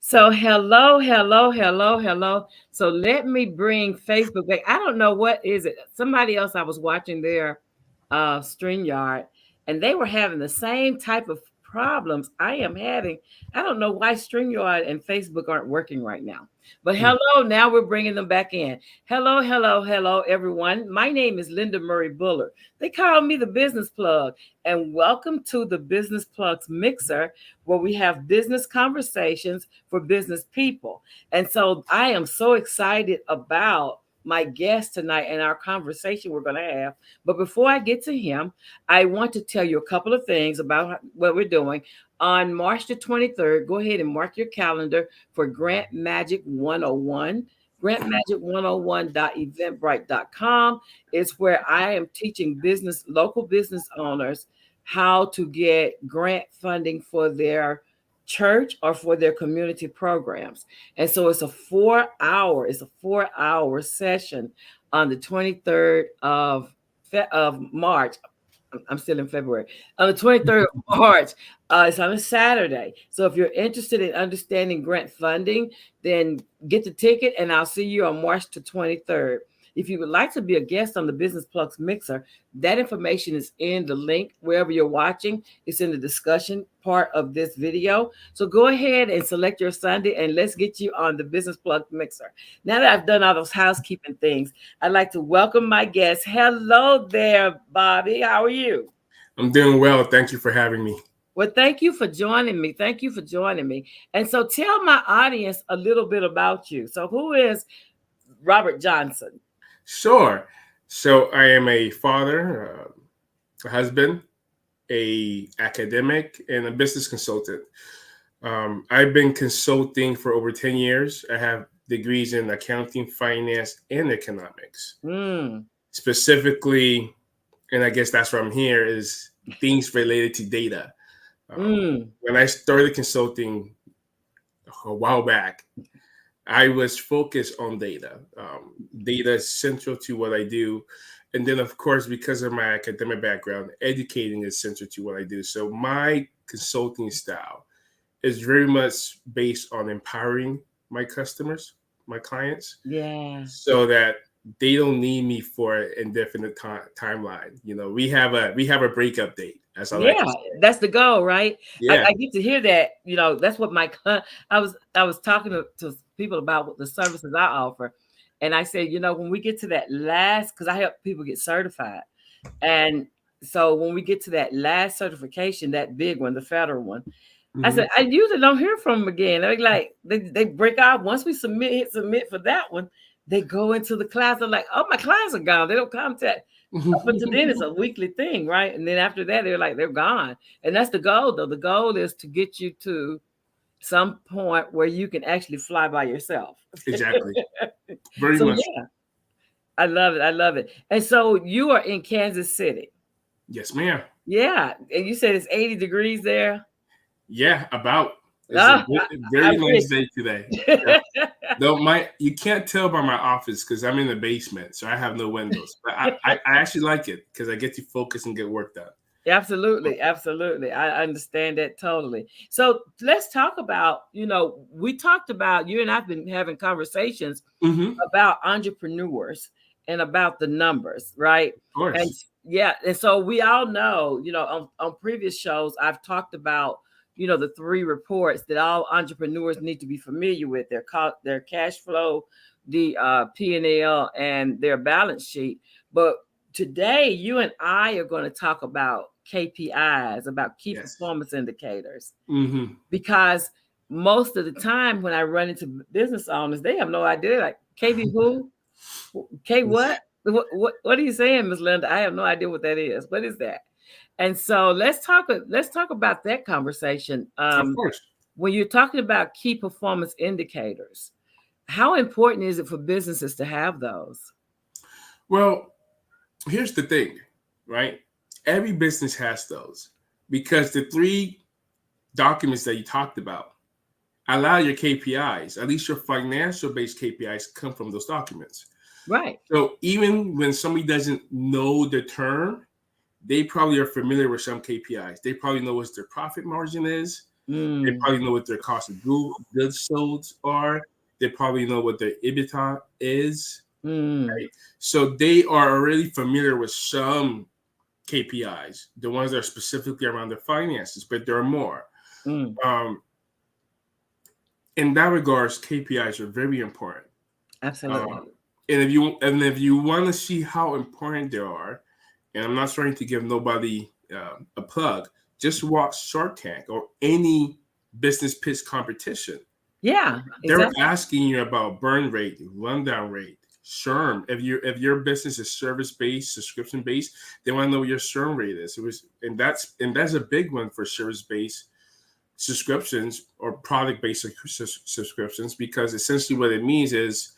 So hello. So let me bring Facebook back. I don't know what is it. Somebody else I was watching their StreamYard, and they were having the same type of problems I am having. I don't know why StreamYard and Facebook aren't working right now. But Hmm. hello, now we're bringing them back in. Hello, everyone. My name is Linda Murray Buller. They call me the Business Plug, and welcome to the Business Plugs Mixer, where we have business conversations for business people. And so I am so excited about my guest tonight and our conversation we're going to have. But before I get to him, I want to tell you a couple of things about what we're doing. On March the 23rd, go ahead and mark your calendar for Grant Magic 101. Grantmagic101.eventbrite.com is where I am teaching local business owners how to get grant funding for their church or for their community programs. And so it's a 4 hour session on the 23rd of March. I'm still in February. On the 23rd of March, it's on a Saturday. So if you're interested in understanding grant funding, then get the ticket and I'll see you on March the 23rd. If you would like to be a guest on the Business Plugs Mixer, that information is in the link wherever you're watching. It's in the discussion part of this video. So go ahead and select your Sunday and let's get you on the Business Plug Mixer. Now that I've done all those housekeeping things, I'd like to welcome my guest. Hello there, Bobby. How are you? I'm doing well. Thank you for having me. Well, thank you for joining me. Thank you for joining me. And so tell my audience a little bit about you. So who is Robert Johnson? Sure. So I am a father, a husband, a academic, and a business consultant. I've been consulting for over 10 years. I have degrees in accounting, finance, and economics. Mm, Specifically, and I guess that's why I'm here, is things related to data. mm, When I started consulting a while back, I was focused on data. Data is central to what I do. And then, of course, because of my academic background, educating is central to what I do. So my consulting style is very much based on empowering my customers, my clients, yeah. so that they don't need me for an indefinite timeline. We have a breakup date, as I like Yeah, to say. that's the goal, right? I, Yeah. I get to hear that. That's what I was talking to people about what the services I offer, and I said, when we get to that last, because I help people get certified, and so when we get to that last certification, that big one, the federal one, I Hmm. said I usually don't hear from them again. They're like they break out once we hit submit for that one. They go into the class. They're like, oh, my clients are gone. They don't contact. Up until then, it's a weekly thing, right? And then after that, they're gone. And that's the goal, though. The goal is to get you to some point where you can actually fly by yourself. Exactly. Very So much. yeah, I love it. I love it. And so you are in Kansas City. Yes, ma'am. Yeah. And you said it's 80 degrees there. Yeah, about. It's a Ah, I very wish. nice day today. Yeah. Though you can't tell by my office because I'm in the basement, so I have no windows. But I actually like it because I get to focus and get work done. Absolutely, absolutely. I understand that totally. So let's talk about, we talked about, you and I've been having conversations Mm-hmm. Of about entrepreneurs and about the numbers, right? And course. yeah, and so we all know, on previous shows, I've talked about, the three reports that all entrepreneurs need to be familiar with: their cash flow, the P&L, and their balance sheet. But today, you and I are going to talk about KPIs, about key Yes. performance indicators, Mm-hmm. because most of the time when I run into business owners, they have no idea. Like, KB who? K what? What are you saying, Miss Linda? I have no idea what that is. What is that? And so let's talk about that conversation. Of course. When you're talking about key performance indicators, how important is it for businesses to have those? Well, here's the thing, right? Every business has those because the three documents that you talked about allow your KPIs, at least your financial based KPIs, come from those documents. Right. So even when somebody doesn't know the term, they probably are familiar with some KPIs. They probably know what their profit margin is. They Mm. probably know what their cost of goods sold are. They probably know what their EBITDA is. Mm. Right? So they are already familiar with some KPIs, the ones that are specifically around their finances, but there are more. Mm. Um, in that regards, KPIs are very important. Absolutely. And if you want to see how important they are, and I'm not trying to give nobody a plug, just watch Shark Tank or any business pitch competition. Yeah, They're exactly. asking you about burn rate, rundown rate, SHRM. If your business is service based, subscription based, they want to know what your SHRM rate is. And that's a big one for service based subscriptions or product based subscriptions, because essentially what it means is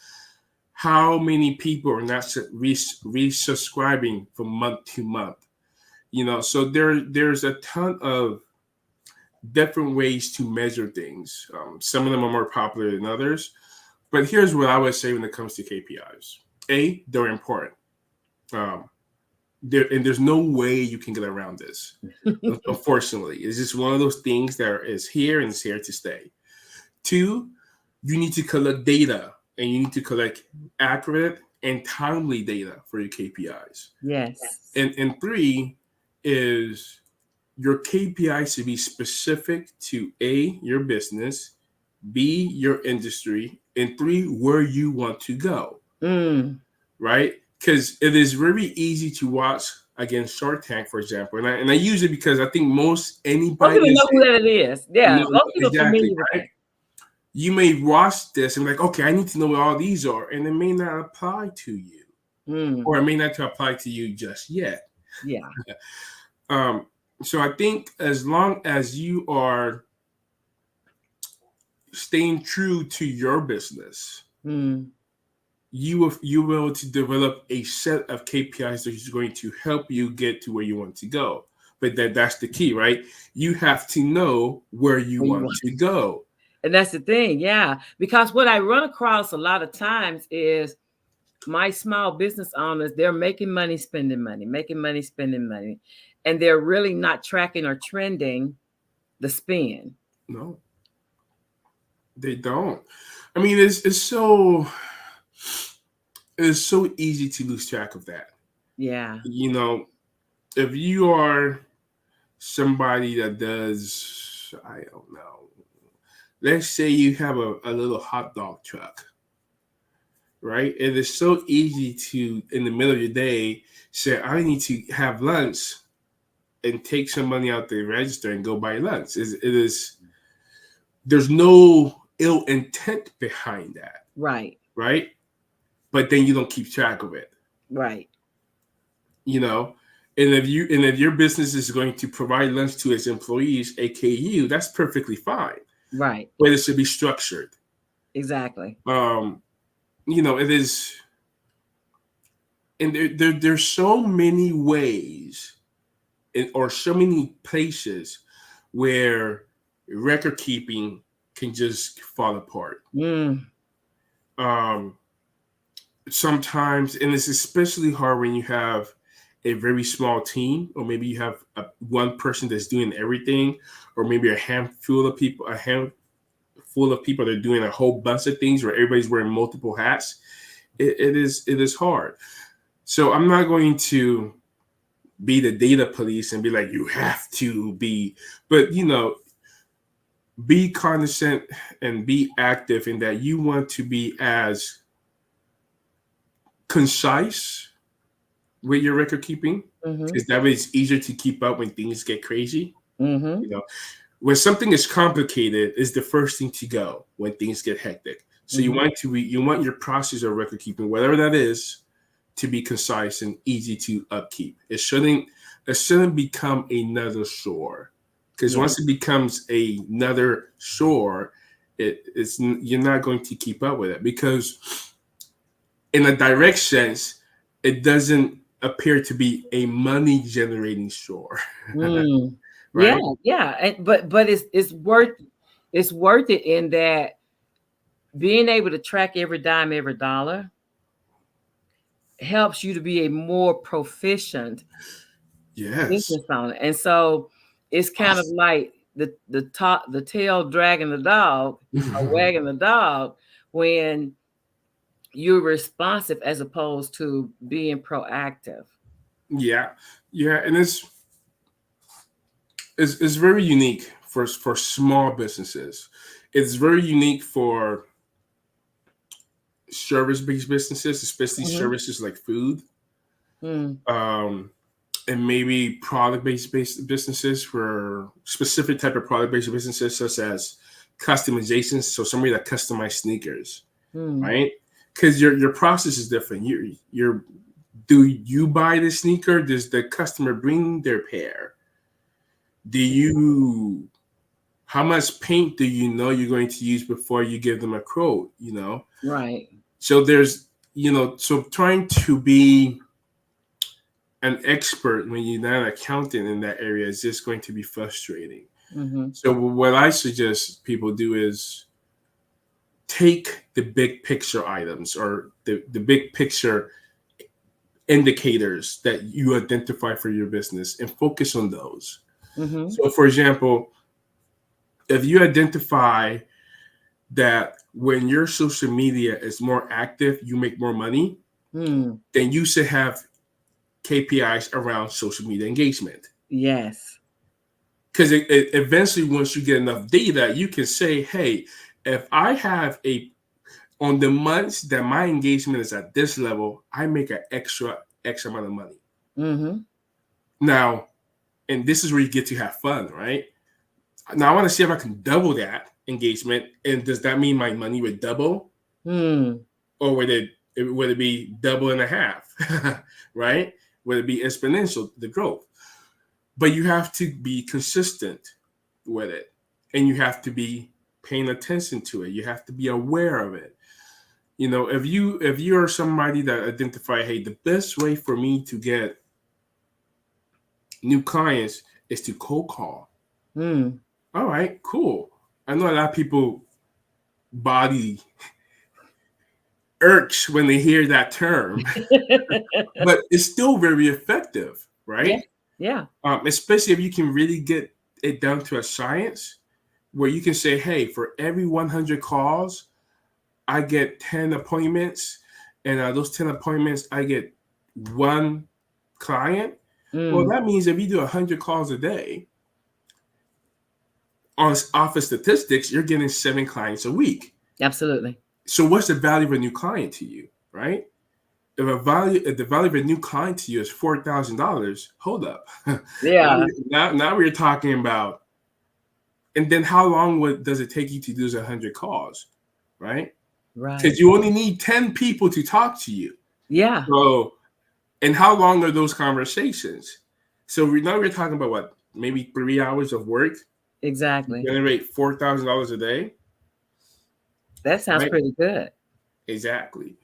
how many people are not resubscribing from month to month. So there's a ton of different ways to measure things. Some of them are more popular than others. But here's what I would say when it comes to KPIs. They're important. Um, and there's no way you can get around this. Unfortunately, it's just one of those things that is here and it's here to stay. Two, you need to collect data, and you need to collect accurate and timely data for your KPIs. Yes. And three is your KPIs to be specific to A, your business, B, your industry, and three, where you want to go, Mm. right? Because it is very easy to watch against Shark Tank, for example. And I use it because I think most Most anybody people know is who that is. Yeah, no, most people are exactly, familiar with right? that. You may watch this and be like, okay, I need to know what all these are, and it may not apply to you, Mm. or it may not apply to you just yet. Yeah. Um, so I think as long as you are staying true to your business, Mm. you will to develop a set of KPIs that is going to help you get to where you want to go. But that's the key, right? You have to know where you Where you want want. to go. And that's the thing, yeah. Because what I run across a lot of times is my small business owners, they're making money, spending money, making money, spending money. And they're really not tracking or trending the spend. No, they don't. I mean, it's so easy to lose track of that. Yeah. You know, if you are somebody that does, I don't know, let's say you have a little hot dog truck, right? It is so easy to, in the middle of your day, say, I need to have lunch and take some money out the register and go buy lunch. There's no ill intent behind that, Right. right? But then you don't keep track of it, Right. you know? And if your business is going to provide lunch to its employees, aka you, that's perfectly fine. Right. But it should be structured. Exactly. It is, and there's so many ways or so many places where record keeping can just fall apart. Mm. Um, Sometimes, and it's especially hard when you have a very small team, or maybe you have one person that's doing everything, or maybe a handful of people that are doing a whole bunch of things where everybody's wearing multiple hats. It is hard. So I'm not going to be the data police and be like, you have to be, but be cognizant and be active in that you want to be as concise with your record keeping, Mm-hmm. because that way it's easier to keep up when things get crazy. Mm-hmm. You know, when something is complicated, is the first thing to go when things get hectic. So Mm-hmm. you want your process of record keeping, whatever that is, to be concise and easy to upkeep. It shouldn't become another chore, because Yeah. once it becomes another chore, you're not going to keep up with it, because in a direct sense, it doesn't appear to be a money generating chore, Mm. Yeah. right? Yeah. But it's worth it in that being able to track every dime, every dollar helps you to be a more proficient Yes. business owner. And so it's kind of like the tail dragging the dog or wagging the dog when you're responsive as opposed to being proactive. Yeah, yeah, and it's very unique for small businesses. It's very unique for service-based businesses, especially Mm-hmm. services like food, Mm, um, and maybe product-based businesses for specific type of product-based businesses, such as customizations. So somebody that customizes sneakers, mm, right? Because your process is different. You're do you buy the sneaker? Does the customer bring their pair? Do you how much paint do you know you're going to use before you give them a quote? right. So there's so trying to be an expert when you're not an accountant in that area is just going to be frustrating. Mm-hmm. So what I suggest people do is take the big picture items or the big picture indicators that you identify for your business and focus on those. Mm-hmm. So for example, if you identify that when your social media is more active, you make more money, Mm, then you should have KPIs around social media engagement. yes. Because eventually, once you get enough data, you can say, hey, if I have on the months that my engagement is at this level, I make an extra X amount of money. Mm-hmm. Now, and this is where you get to have fun, right? Now I want to see if I can double that engagement. And does that mean my money would double? Mm, Or would it be double and a half? Right? Would it be exponential, the growth? But you have to be consistent with it. And you have to be paying attention to it. You have to be aware of it. If you are somebody that identify, hey, the best way for me to get new clients is to cold call. mm. All right, cool. I know a lot of people body irks when they hear that term, but it's still very effective, Yeah. right? Yeah. Especially if you can really get it down to a science where you can say, hey, for every 100 calls, I get 10 appointments, and those 10 appointments, I get one client. Well, Mm, that means if you do 100 calls a day, on office statistics, you're getting 7 clients a week. absolutely. So what's the value of a new client to you, right? If the value of a new client to you is $4,000, hold up. Yeah. now we're talking about, and then how long does it take you to do those 100 calls, right? Because Right. you only need 10 people to talk to you. Yeah. So, and how long are those conversations? So now we're talking about what, maybe 3 hours of work to Exactly. generate $4,000 a day, That sounds right? pretty good. Exactly.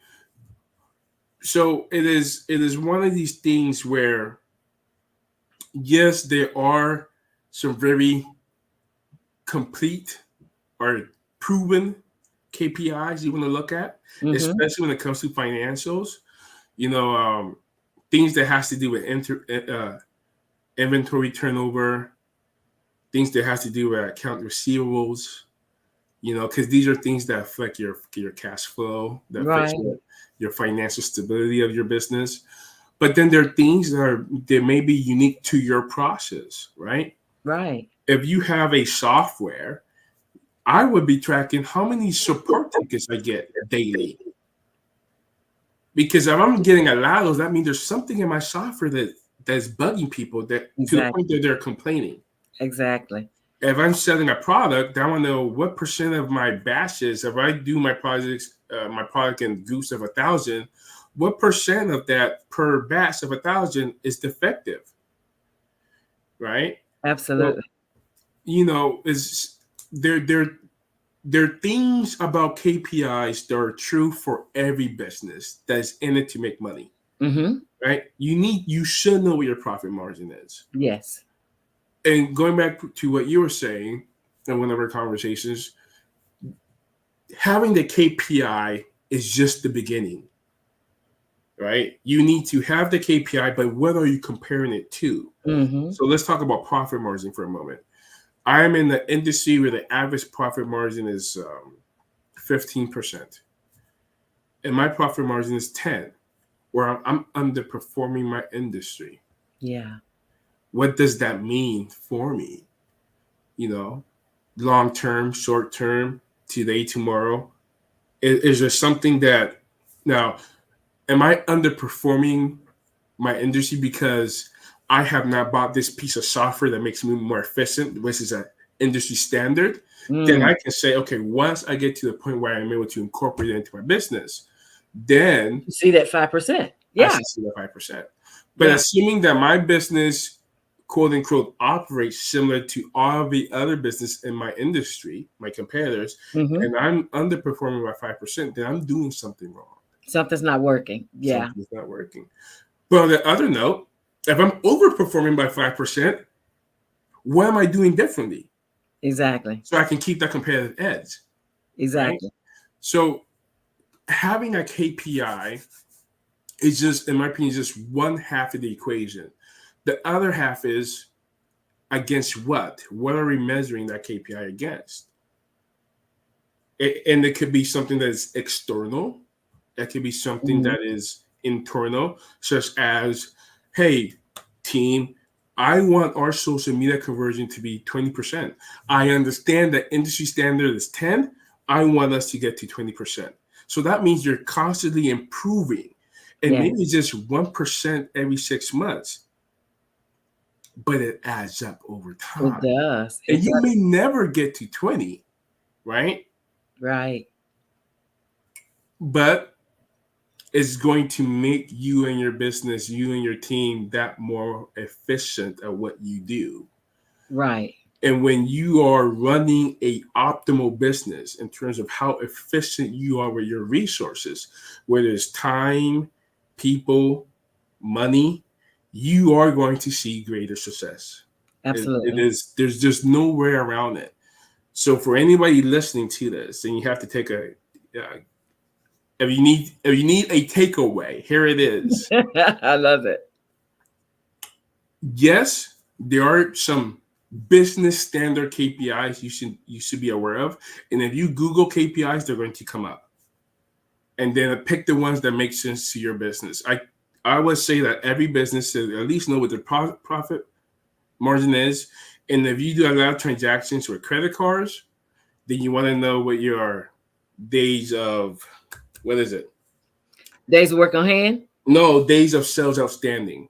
So it is one of these things where yes, there are some very complete or proven KPIs you want to look at, Mm-hmm. especially when it comes to financials. Things that has to do with inventory turnover, things that has to do with account receivables. Because these are things that affect your cash flow, that affects Right. your financial stability of your business. But then there are things that may be unique to your process, right? Right. If you have a software, I would be tracking how many support tickets I get daily. Because if I'm getting a lot of those, that means there's something in my software that's bugging people that to the point Exactly. that they're complaining. Exactly. If I'm selling a product, I want to know what percent of my batches, if I do my product in groups of 1,000, what percent of that per batch of 1,000 is defective, right? So Absolutely. is there are things about KPIs that are true for every business that's in it to make money, Mm-hmm. right? You should know what your profit margin is. Yes. And going back to what you were saying in one of our conversations, having the KPI is just the beginning, right? You need to have the KPI, but what are you comparing it to? Mm-hmm. So let's talk about profit margin for a moment. I'm in the industry where the average profit margin is 15%, and my profit margin is 10, where I'm underperforming my industry. Yeah. What does that mean for me? You know, long term, short term, today, tomorrow. Is there something that now? Am I underperforming my industry because I have not bought this piece of software that makes me more efficient, which is an industry standard? Then Mm. I can say, okay, once I get to the point where I'm able to incorporate it into my business, then You see that 5%. I Yeah. should see the 5%. But Yeah. assuming that my business, quote unquote, operates similar to all the other business in my industry, my competitors, Hmm. and I'm underperforming by 5%, then I'm doing something wrong. Something's not working. Yeah. Something's not working. But on the other note, if I'm overperforming by 5%, what am I doing differently? Exactly. So I can keep that competitive edge, right? Exactly. So having a KPI is just, in my opinion, just one half of the equation. The other half is against what? What are we measuring that KPI against? And it could be something that is external. It could be something Hmm. that is internal, such as, hey, team, I want our social media conversion to be 20%. I understand that industry standard is 10. I want us to get to 20%. So that means you're constantly improving. And Yeah. maybe just 1% every 6 months, but it adds up over It time. does. And It you does. may never get to 20, right? Right. But it's going to make you and your business, you and your team, that more efficient at what you do. Right. And when you are running a optimal business in terms of how efficient you are with your resources, whether it's time, people, money, you are going to see greater success. It Absolutely. is, there's just no way around it. So for anybody listening to this, and you have to take a if you need a takeaway, here it is. I love it. Yes, there are some business standard KPIs you should be aware of, and if you Google KPIs, they're going to come up. And then pick the ones that make sense to your business. I would say that every business should at least know what their profit margin is, and if you do a lot of transactions with credit cards, then you want to know what your days of what is it? Days of work on hand. No, days of sales outstanding.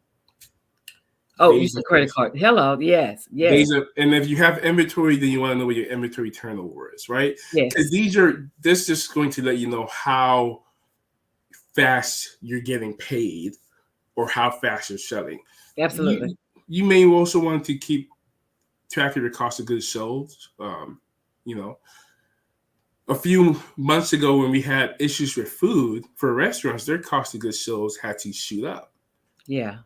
Oh, you Days said of credit card. Hello. Yes. Yes. days of, and if you have inventory, then you want to know what your inventory turnover is, right? Because Yes. this is going to let you know how fast you're getting paid or how fast you're selling. Absolutely. You may also want to keep track of your cost of goods sold. You know, a few months ago when we had issues with food for restaurants, their cost of goods sold had to shoot up. Yeah.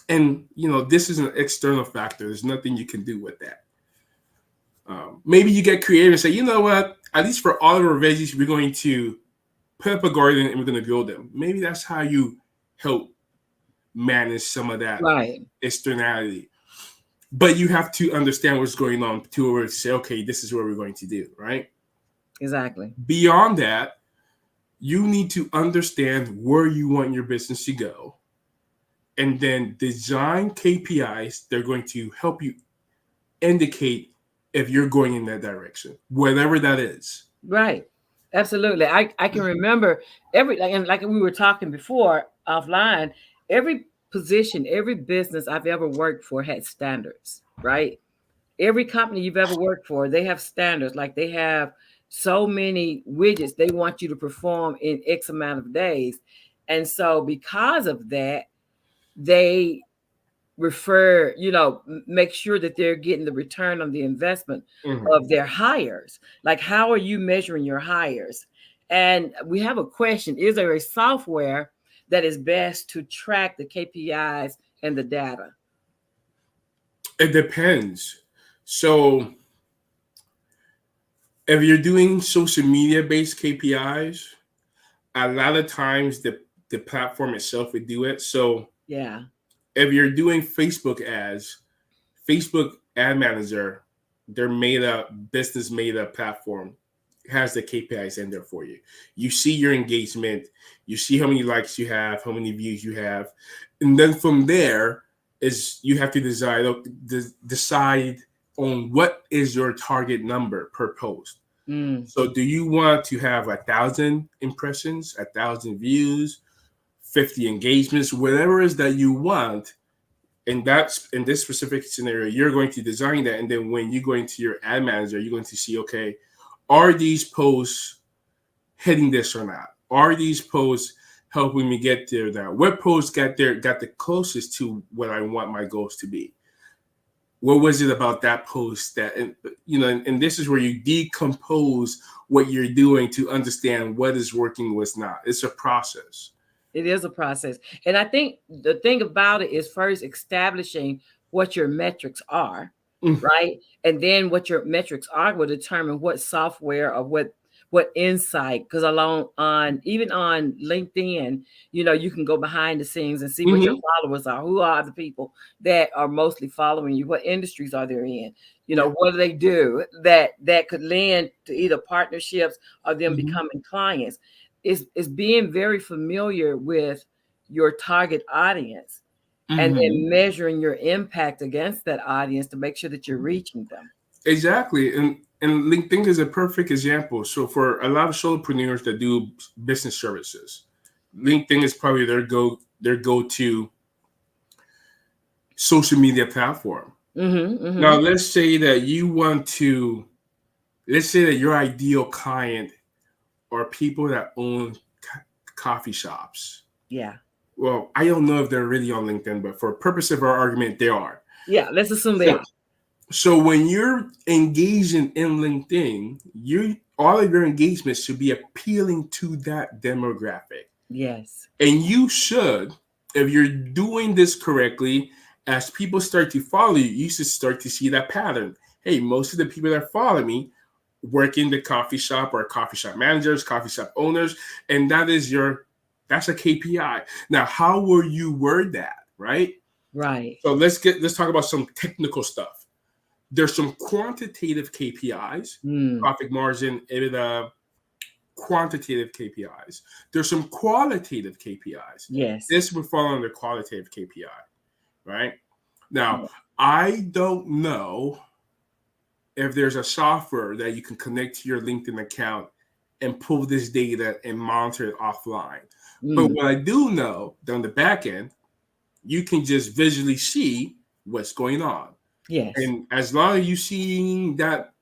And this is an external factor. There's nothing you can do with that. Maybe you get creative and say, you know what? At least for all of our veggies, we're going to put up a garden and we're going to grow them. Maybe that's how you help manage some of that Right. externality. But you have to understand what's going on to say, okay, this is what we're going to do, right? Exactly. Beyond that, you need to understand where you want your business to go and then design KPIs that are going to help you indicate if you're going in that direction, whatever that is. Right. Absolutely. I can remember and like we were talking before offline, every position, every business I've ever worked for had standards, right? Every company you've ever worked for, they have standards. Like they have so many widgets they want you to perform in X amount of days. And so because of that, they make sure that they're getting the return on the investment Mm-hmm. of their hires. Like, how are you measuring your hires? And we have a question: is there a software that is best to track the KPIs and the data? It depends. So if you're doing social media based KPIs, a lot of times the platform itself would do it. So Yeah. if you're doing Facebook ads, Facebook Ad Manager their made up business made up platform has the KPIs in there for you. You see your engagement, you see how many likes you have, how many views you have, and then from there is you have to decide on what is your target number per post. Mm. So do you want to have 1,000 impressions, 1,000 views, 50 engagements, whatever it is that you want? And that's in this specific scenario, you're going to design that. And then when you go into your ad manager, you're going to see, okay, are these posts hitting this or not? Are these posts helping me get there now? What posts got the closest to what I want my goals to be? What was it about that post that, and this is where you decompose what you're doing to understand what is working, what's not. It's a process. It is a process. And I think the thing about it is first establishing what your metrics are, Mm. right? And then what your metrics are will determine what software or what insight, because along on even on LinkedIn, you can go behind the scenes and see what your Mm-hmm. followers are. Who are the people that are mostly following you? What industries are they in? Yeah. What do they do that could lend to either partnerships or them Mm-hmm. becoming clients? Is being very familiar with your target audience and Mm-hmm. then measuring your impact against that audience to make sure that you're reaching them. Exactly. And LinkedIn is a perfect example. So for a lot of solopreneurs that do business services, LinkedIn is probably their go-to social media platform. Mm-hmm, mm-hmm. Now let's say that your ideal client are people that own coffee shops. Yeah. Well, I don't know if they're really on LinkedIn, but for purpose of our argument, they are. Yeah, let's assume they So, are. so when you're engaging in LinkedIn, all of your engagements should be appealing to that demographic. Yes. And you should, if you're doing this correctly, as people start to follow you, you should start to see that pattern. Hey, most of the people that follow me work in the coffee shop or coffee shop managers, coffee shop owners, and that's a KPI. Now, how will you word that, right? Right. So let's talk about some technical stuff. There's some quantitative KPIs, Mm. profit margin, EBITDA, quantitative KPIs. There's some qualitative KPIs. Yes. This would fall under qualitative KPI, right? Now, I don't know if there's a software that you can connect to your LinkedIn account and pull this data and monitor it offline. But Mm. what I do know down the back end, you can just visually see what's going on. Yes. And as long as you see that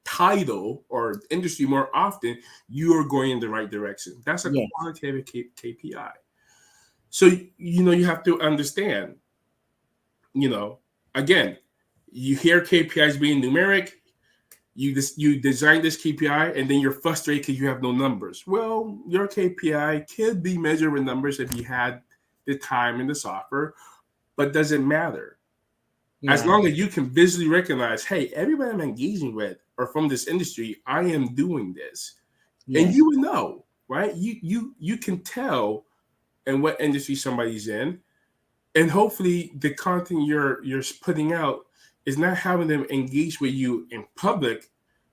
title or industry more often, you are going in the right direction. That's a Yes. quantitative KPI. So you have to understand, you know, again, you hear KPIs being numeric, you design this KPI and then you're frustrated because you have no numbers. Well, your KPI could be measured with numbers if you had the time and the software, but doesn't matter. As Yeah. long as you can visually recognize, hey, everybody I'm engaging with or from this industry, I am doing this. And Yes. you would know, right? You can tell in what industry somebody's in. And hopefully the content you're putting out is not having them engage with you in public,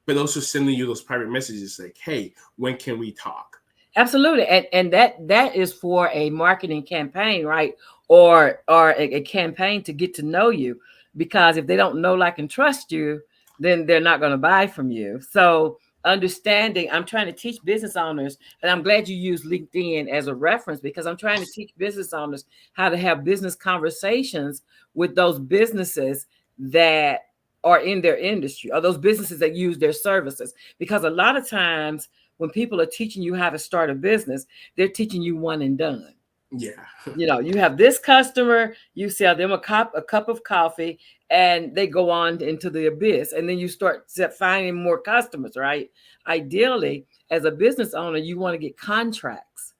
but also sending you those private messages like, hey, when can we talk? Absolutely. And that is for a marketing campaign, right? Or a campaign to get to know you. Because if they don't know, like, and trust you, then they're not going to buy from you. So understanding, I'm trying to teach business owners, and I'm glad you use LinkedIn as a reference, because I'm trying to teach business owners how to have business conversations with those businesses that are in their industry, or those businesses that use their services. Because a lot of times when people are teaching you how to start a business, they're teaching you one and done. Yeah. You have this customer, you sell them a cup of coffee, and they go on into the abyss. And then you start finding more customers, right? Ideally, as a business owner, you want to get contracts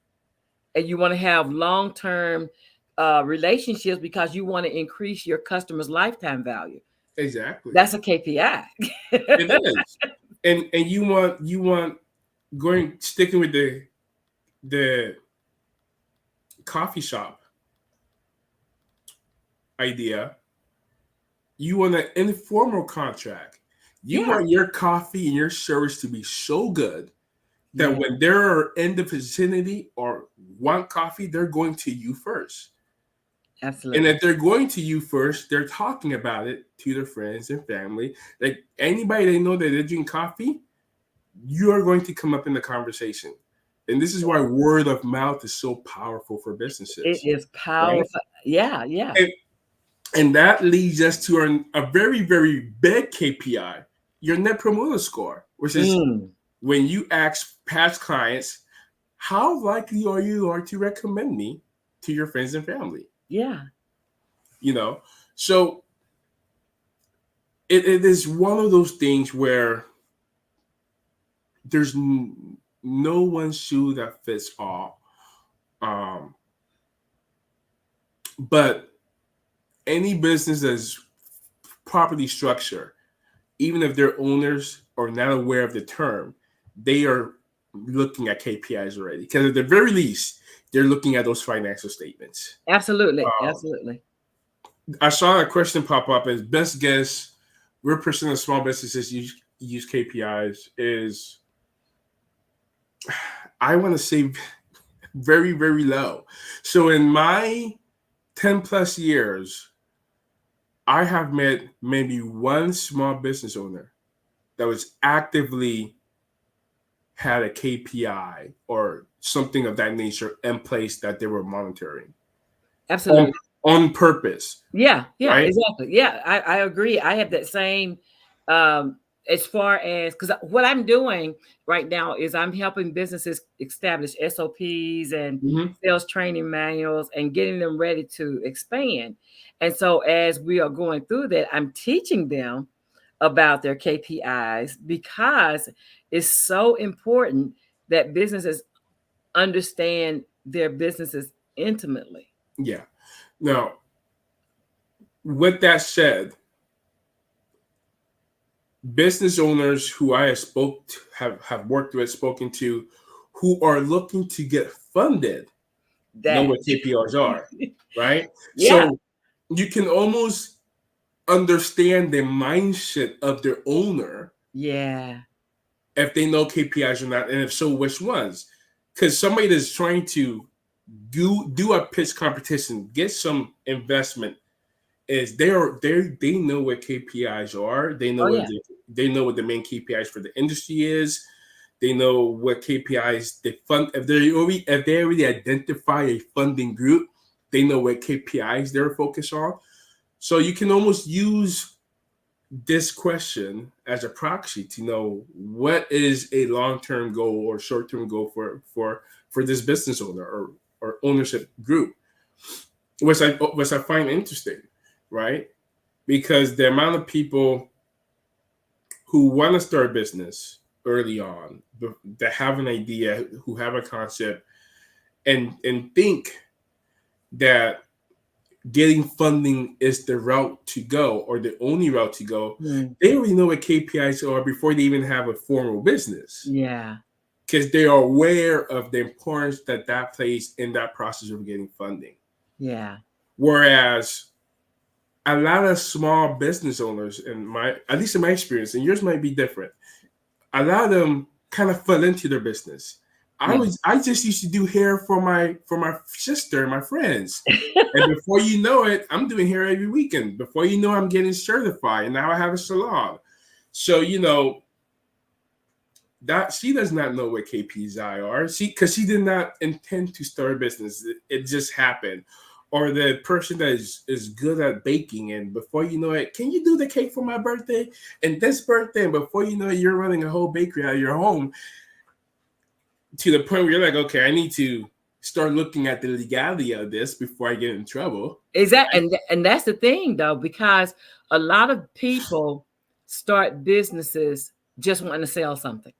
and you want to have long-term relationships, because you want to increase your customer's lifetime value. Exactly. That's a KPI. It is. And you want going sticking with the coffee shop idea, You want an informal contract. You Yeah. want your coffee and your service to be so good that Yeah. when they're in the vicinity or want coffee, they're going to you first. And Absolutely. if they're going to you first, they're talking about it to their friends and family. Like anybody they know that they're drinking coffee, you are going to come up in the conversation. And this is why word of mouth is so powerful for It businesses, is right? powerful. Yeah. Yeah. And, and that leads us to a very, very big KPI, your net promoter score, which is Mm. when you ask past clients, how likely are to recommend me to your friends and family? Yeah. You know, so it is one of those things where there's no one shoe that fits all. Um, but any business that's properly structured, even if their owners are not aware of the term, they are looking at KPIs already. Because at the very least, they're looking at those financial statements. Absolutely. Um, Absolutely. I saw a question pop up as best guess what percent of small businesses use KPIs is, I want to say very, very low. So in my 10 plus years, I have met maybe one small business owner that was actively had a KPI or something of that nature in place that they were monitoring on Absolutely. on purpose, Yeah, yeah, right? exactly. Yeah, I agree. I have that same as far as because what I'm doing right now is I'm helping businesses establish SOPs and Mm-hmm. sales training manuals and getting them ready to expand. And so as we are going through that, I'm teaching them about their KPIs because it's so important that businesses understand their businesses intimately. Yeah. Now, with that said, business owners who I have worked with, spoken to, who are looking to get funded know That what KPIs are, right? yeah. So you can almost understand the mindset of their owner Yeah. if they know KPIs or not, and if so, which ones. Because somebody that's trying to do a pitch competition, get some investment, is they know what KPIs are. Oh, yeah. They know what the main KPIs for the industry is. They know what KPIs they fund. If they already identify a funding group, they know what KPIs they're focused on. So you can almost use this question as a proxy to know what is a long-term goal or short-term goal for this business owner or ownership group, which I find interesting, right? Because the amount of people who want to start a business early on, that have an idea, who have a concept, and think that getting funding is the route to go or the only route to go, Mm, they already know what KPIs are before they even have a formal business yeah. because they are aware of the importance that that plays in that process of getting funding. Yeah. Whereas a lot of small business owners, in my at least in my experience, and yours might be different, a lot of them kind of fell into their business. Yeah. I just used to do hair for my sister and my friends. And before you know it, I'm doing hair every weekend. Before you know, I'm getting certified, and now I have a salon. So that she does not know what KPIs are. She did not intend to start a business. It just happened. Or the person that is good at baking, and before you know it, can you do the cake for my birthday and this birthday? And before you know it, you're running a whole bakery out of your home to the point where you're like, okay, I need to start looking at the legality of this before I get in trouble. Is that and that's the thing though, because a lot of people start businesses just wanting to sell something.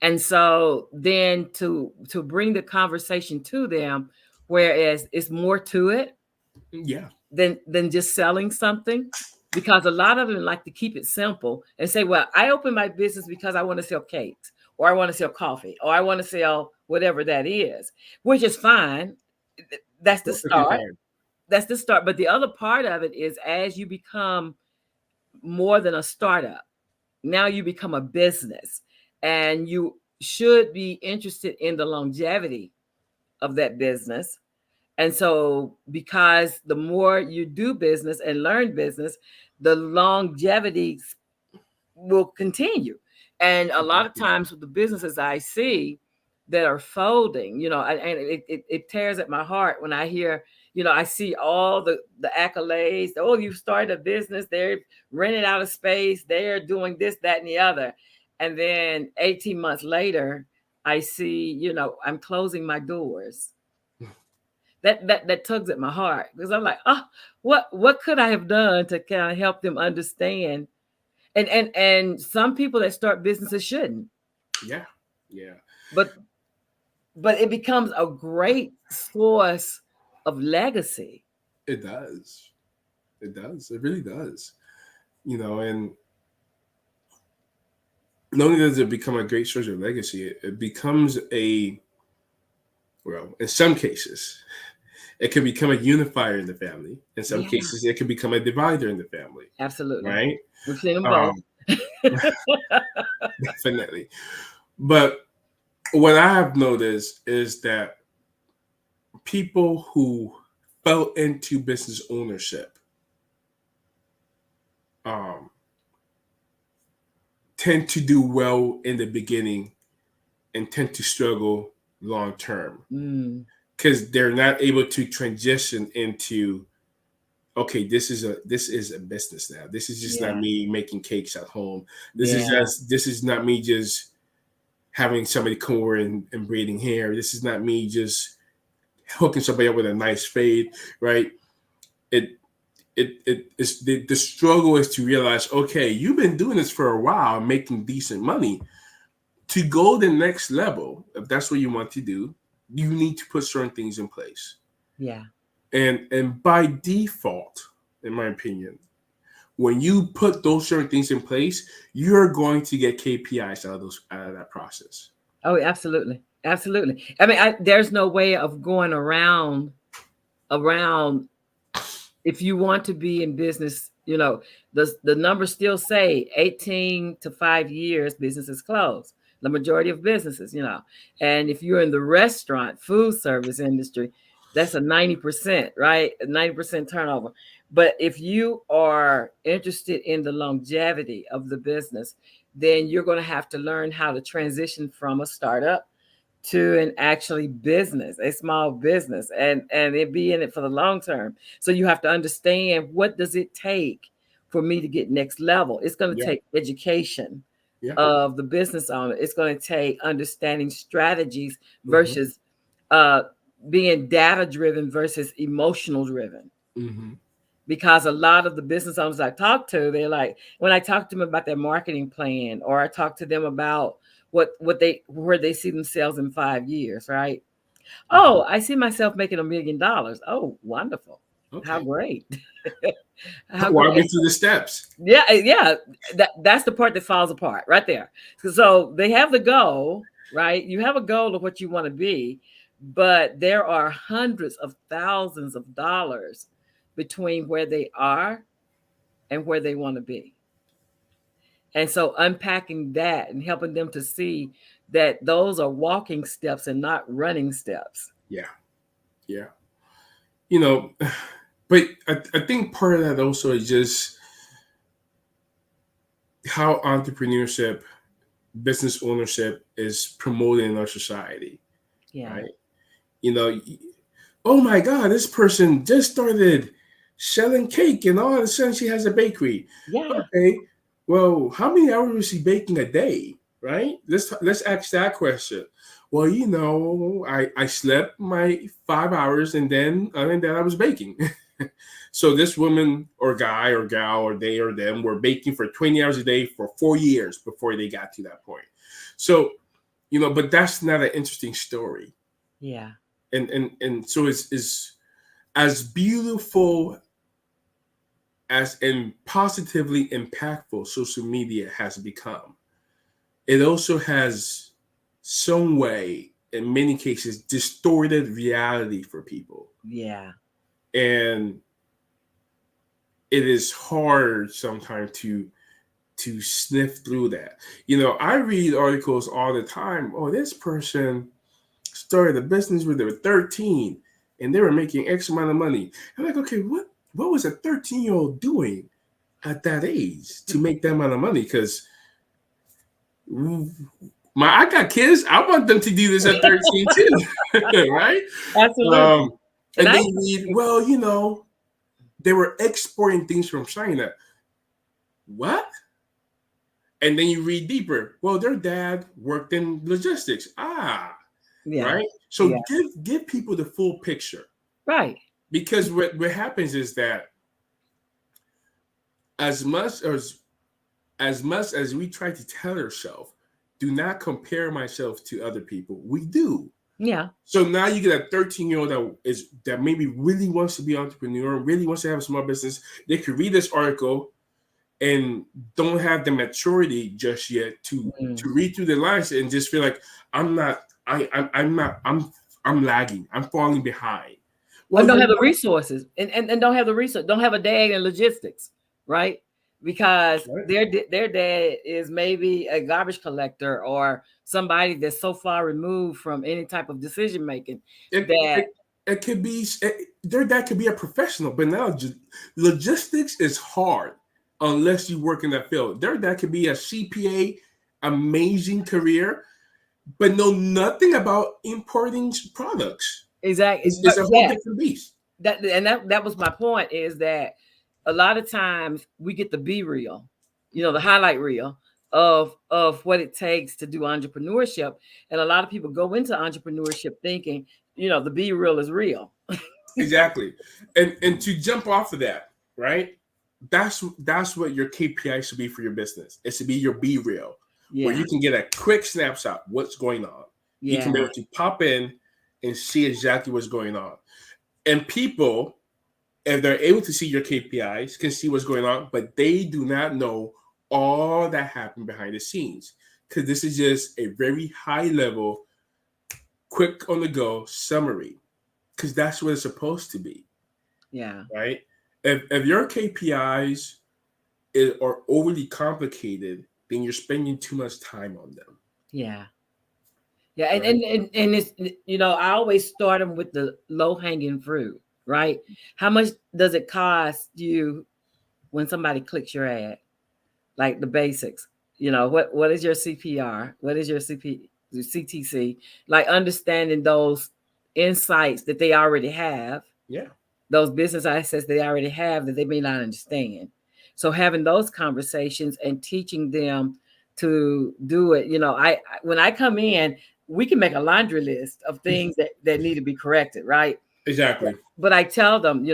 And so then to bring the conversation to them, whereas it's more to it Yeah. than just selling something, because a lot of them like to keep it simple and say, well, I open my business because I want to sell cakes or I want to sell coffee or I want to sell whatever that is, which is fine. That's the Perfectly start. fine. that's the start. But the other part of it is, as you become more than a startup, now you become a business, and you should be interested in the longevity of that business. And so, because the more you do business and learn business, the longevity will continue. And a lot of times with the businesses I see that are folding, and it tears at my heart when I hear, I see all the accolades. Oh, you started a business, they're renting out a space, they're doing this, that, and the other. And then 18 months later, I see, I'm closing my doors. That tugs at my heart, because I'm like, oh, what could I have done to kind of help them understand? And some people that start businesses shouldn't. Yeah. Yeah. But it becomes a great source of legacy. It does. It does. It really does. And not only does it become a great source of legacy, it becomes well, in some cases, it can become a unifier in the family. In some Yeah, cases, it can become a divider in the family, absolutely. right? We've seen them both. Um, definitely. But what I have noticed is that people who fell into business ownership um, tend to do well in the beginning and tend to struggle long term because they're not able to transition into, okay, this is a business now. This is just not Yeah, me making cakes at home. yeah, This is not me just having somebody come over and braiding hair. This is not me just hooking somebody up with a nice fade, right? It is the struggle is to realize, okay, you've been doing this for a while, making decent money. To go the next level, if that's what you want to do, you need to put certain things in place. yeah. And by default, in my opinion, when you put those certain things in place, you're going to get KPIs out of that process. Oh, absolutely, absolutely. I mean, there's no way of going around. If you want to be in business, the numbers still say 18 to 5 years, businesses close. The majority of businesses, and if you're in the restaurant, food service industry, that's a 90%, right? A 90% turnover. But if you are interested in the longevity of the business, then you're going to have to learn how to transition from a startup to an actually business, a small business, and it be in it for the long term. So you have to understand, what does it take for me to get next level? It's going to Yeah, take education yeah, of the business owner. It's going to take understanding strategies mm-hmm, versus uh, being data driven versus emotional driven. mm-hmm, Because a lot of the business owners I talk to, they're like, when I talk to them about their marketing plan, or I talk to them about where they see themselves in 5 years, right? mm-hmm. Oh, I see myself making $1 million. Oh, wonderful. How Okay, great. How walk me great. through the steps. Yeah, yeah. That's the part that falls apart right there. So they have the goal, right? You have a goal of what you want to be, but there are hundreds of thousands of dollars between where they are and where they want to be. And so unpacking that and helping them to see that those are walking steps and not running steps. Yeah, yeah. You know, but I think part of that also is just how entrepreneurship, business ownership is promoted in our society, Yeah. right? You know, oh my God, this person just started selling cake and all of a sudden she has a bakery. Yeah. Okay, well, how many hours was she baking a day, right? Let's ask that question. Well, I slept my 5 hours and then I was baking. So this woman or guy or gal or they or them were baking for 20 hours a day for 4 years before they got to that point. So, but that's not an interesting story. Yeah. And so it's as beautiful as and positively impactful social media has become. It also has some way, in many cases, distorted reality for people. Yeah. and it is hard sometimes to sniff through that. I read articles all the time. Oh, this person started a business when they were 13 and they were making X amount of money. I'm like, okay, what was a 13-year-old doing at that age to make that amount of money? Because I got kids. I want them to do this at 13 too, right? Absolutely. And they read, well, they were exporting things from China. What? And then you read deeper. Well, their dad worked in logistics. Yeah. Right. So give people the full picture. Right. Because what happens is that as much as we try to tell ourselves, do not compare myself to other people. We do. Yeah. So now you get a 13-year-old that maybe really wants to be an entrepreneur, really wants to have a small business. They could read this article and don't have the maturity just yet to read through the lines and just feel like I'm lagging. I'm falling behind. Well, don't have the resources and don't have the resource. Don't have a dad in logistics, right? Because their dad is maybe a garbage collector or somebody that's so far removed from any type of decision making it could be their dad could be a professional, but now logistics is hard unless you work in that field. Their dad could be a CPA, amazing career, but know nothing about importing products. Exactly. It's a whole different beast. That was my point, is that a lot of times we get the B reel, the highlight reel of what it takes to do entrepreneurship. And a lot of people go into entrepreneurship thinking, the B reel is real. Exactly. And to jump off of that, right? That's what your KPI should be for your business. It should be your B reel, where you can get a quick snapshot what's going on. You can be able to pop in and see exactly what's going on. And people, if they're able to see your KPIs, can see what's going on, but they do not know all that happened behind the scenes, because this is just a very high level, quick on the go summary, because that's what it's supposed to be. Yeah. Right? If your KPIs are overly complicated, then you're spending too much time on them. Yeah. Yeah. Right? And it's, I always start them with the low hanging fruit, right? How much does it cost you when somebody clicks your ad? Like the basics, what is your CPR? What is your CTC? Like understanding those insights that they already have. Yeah. Those business assets they already have that they may not understand. So having those conversations and teaching them to do it, when I come in, we can make a laundry list of things that need to be corrected, right? Exactly. But I tell them,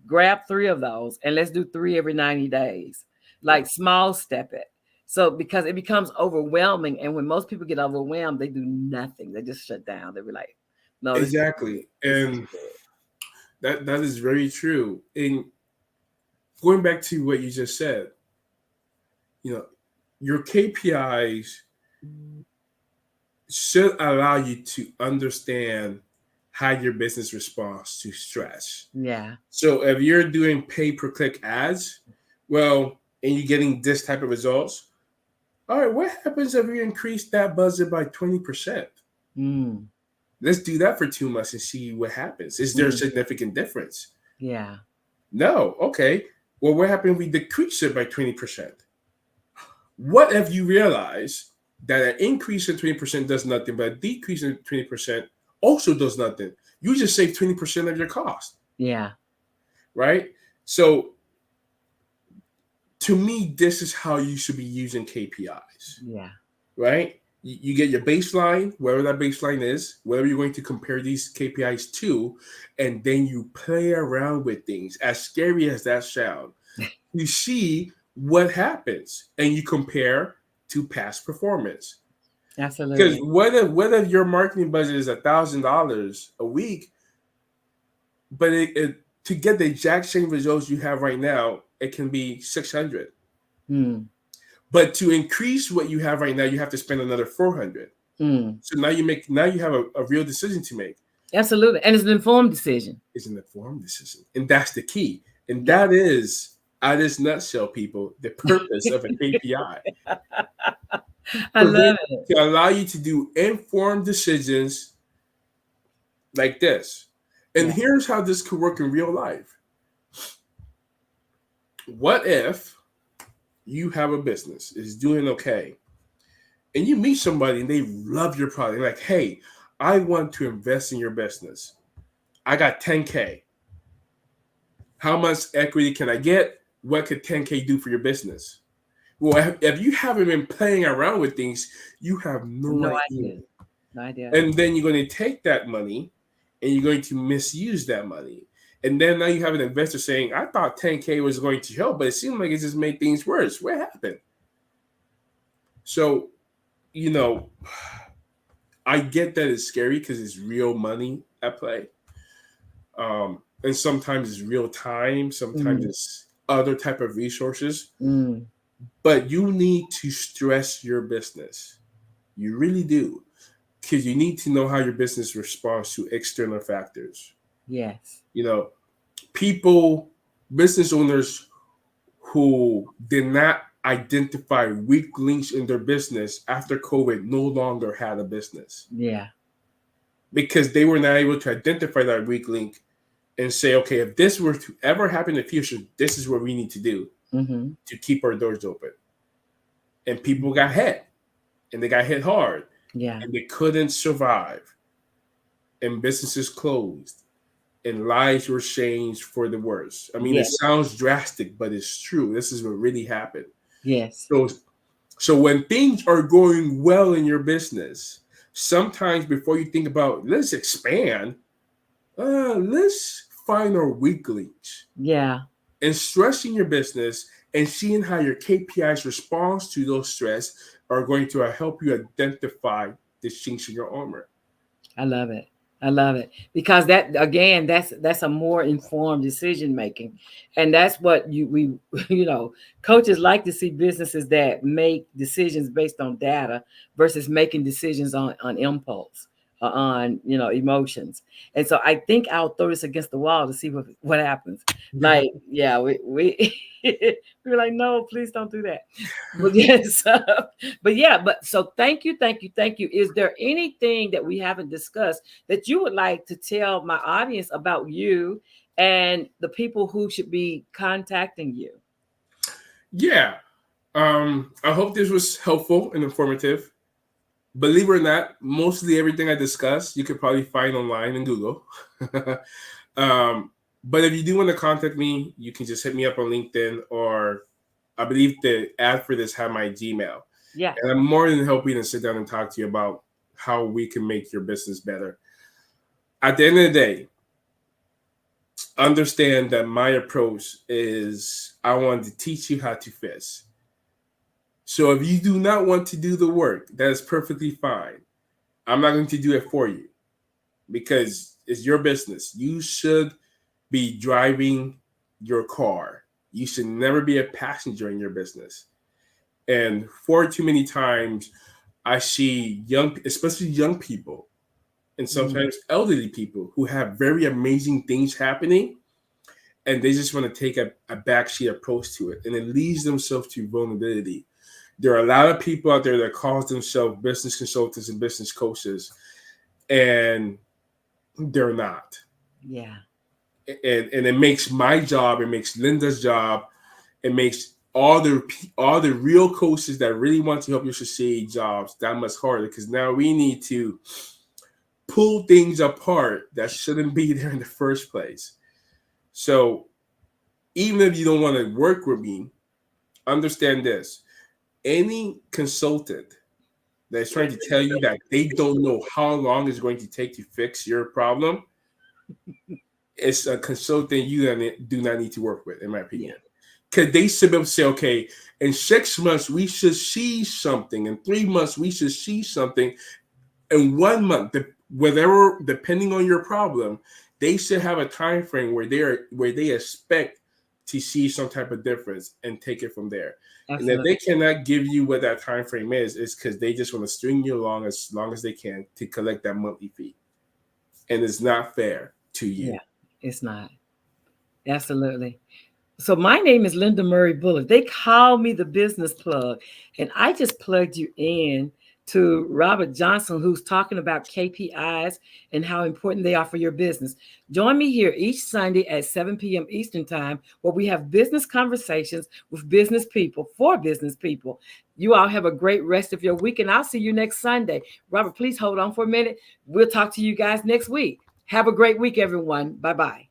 grab 3 of those and let's do 3 every 90 days. Like small step it. So because it becomes overwhelming, and when most people get overwhelmed, they do nothing. They just shut down. They'll be like, no. Exactly. And that is very true. And going back to what you just said, your KPIs should allow you to understand how your business responds to stress. Yeah. So if you're doing pay per click ads, and you're getting this type of results, all right, what happens if you increase that budget by 20%? Let's do that for 2 months and see what happens. Is there a significant difference? Yeah. No. Okay. Well, what happens if we decrease it by 20%? What if you realize that an increase in 20% does nothing, but a decrease in 20% also does nothing? You just save 20% of your cost. Yeah. Right? So to me, this is how you should be using KPIs. Yeah. Right? You get your baseline, wherever that baseline is, wherever you're going to compare these KPIs to, and then you play around with things, as scary as that sounds. You see what happens, and you compare to past performance. Absolutely. Because what if your marketing budget is $1,000 a week, but to get the exact same results you have right now, it can be $600. But to increase what you have right now, you have to spend another $400. So now you have a real decision to make. Absolutely. And it's an informed decision. It's an informed decision. And that's the key. And Yeah. that is, at this nutshell, people, the purpose of a KPI. I love it. To allow you to do informed decisions like this. And Yeah. here's how this could work in real life. What if you have a business, is doing okay, and you meet somebody and they love your product? They're like, hey, I want to invest in your business. I got 10K. How much equity can I get? What could 10K do for your business? Well, if you haven't been playing around with things, you have no No idea. idea. No idea. And then you're going to take that money and you're going to misuse that money. And then now you have an investor saying, I thought 10K was going to help, but it seemed like it just made things worse. What happened? So, you know, I get that it's scary because it's real money at play. And sometimes it's real time, sometimes it's other type of resources. But you need to stress your business. You really do. Because you need to know how your business responds to external factors. Yes. You know, people, business owners who did not identify weak links in their business after COVID no longer had a business. Yeah. Because they were not able to identify that weak link and say, okay, if this were to ever happen in the future, this is what we need to do to keep our doors open. And people got hit, and they got hit hard. Yeah. And they couldn't survive. And businesses closed. And lives were changed for the worse. I mean, Yes. it sounds drastic, but it's true. This is what really happened. Yes. So when things are going well in your business, sometimes before you think about, let's expand, let's find our weak links. Yeah. And stressing your business and seeing how your KPIs response to those stress are going to help you identify the chinks in your armor. I love it. I love it because that again, that's a more informed decision making, and that's what we you know, coaches like to see businesses that make decisions based on data versus making decisions on impulse or on emotions. And so I think I'll throw this against the wall to see what happens. Like, yeah, we we were like, no, please don't do that. But yes, but yeah, but so thank you, thank you, thank you. Is there anything that we haven't discussed that you would like to tell my audience about you and the people who should be contacting you? Yeah. I hope this was helpful and informative. Believe it or not, mostly everything I discussed you could probably find online in Google. But if you do want to contact me, you can just hit me up on LinkedIn, or I believe the ad for this have my Gmail. Yeah. And I'm more than happy to sit down and talk to you about how we can make your business better. At the end of the day, understand that my approach is I want to teach you how to fish. So if you do not want to do the work, that is perfectly fine. I'm not going to do it for you because it's your business. You should be driving your car. You should never be a passenger in your business. And far too many times, I see especially young people, and sometimes elderly people who have very amazing things happening, and they just want to take a backseat approach to it, and it leads themselves to vulnerability. There are a lot of people out there that call themselves business consultants and business coaches, and they're not. Yeah. And it makes my job, it makes Linda's job, it makes all the real coaches that really want to help you succeed jobs that much harder, because now we need to pull things apart that shouldn't be there in the first place. So even if you don't want to work with me, understand this. Any consultant that's trying to tell you that they don't know how long it's going to take to fix your problem, it's a consultant you do not need to work with, in my opinion. Because they should be able to say, okay, in 6 months, we should see something. In 3 months, we should see something. In 1 month, whatever, depending on your problem, they should have a time frame where they expect to see some type of difference and take it from there. Absolutely. And if they cannot give you what that time frame is, it's because they just want to string you along as they can to collect that monthly fee. and it's not fair to you. Yeah, it's not. Absolutely. So my name is Linda Murray Bullock. They call me the business plug. And I just plugged you in to Robert Johnson, who's talking about KPIs and how important they are for your business. Join me here each Sunday at 7 p.m. Eastern Time, where we have business conversations with business people for business people. You all have a great rest of your week, and I'll see you next Sunday. Robert, please hold on for a minute. We'll talk to you guys next week. Have a great week, everyone. Bye-bye.